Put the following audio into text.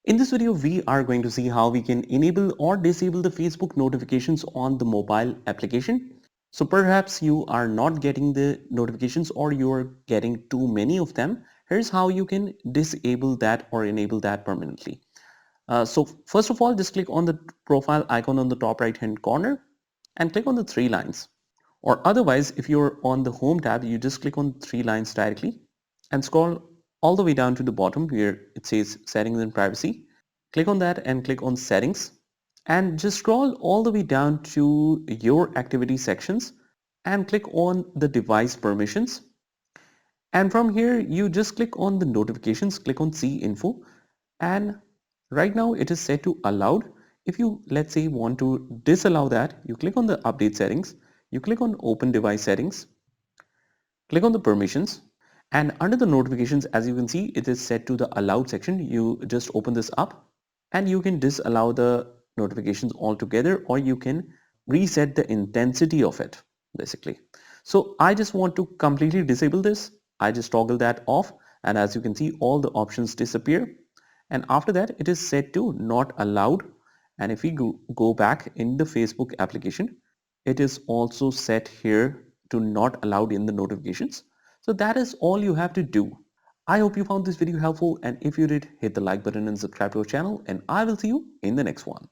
In this video, we are going to see how we can enable or disable the Facebook notifications on the mobile application. So perhaps you are not getting the notifications or you are getting too many of them. Here's how you can disable that or enable that permanently. So first of all, just click on the profile icon on the top right hand corner and click on the three lines. Or otherwise, if you're on the home tab, you just click on three lines directly and scroll all the way down to the bottom where it says settings and privacy. Click on that and click on settings and just scroll all the way down to your activity sections and click on the device permissions. And from here, you just click on the notifications, click on see info, and right now it is set to allowed. If you, let's say, want to disallow that, you click on the update settings, you click on open device settings, click on the permissions, and under the notifications, as you can see, it is set to the allowed section. You just open this up and you can disallow the notifications altogether, or you can reset the intensity of it basically. So I just want to completely disable this. I just toggle that off, and as you can see, all the options disappear, and after that it is set to not allowed. And if we go back in the Facebook application, it is also set here to not allowed in the notifications. So that is all you have to do. I hope you found this video helpful, and if you did, hit the like button and subscribe to our channel, and I will see you in the next one.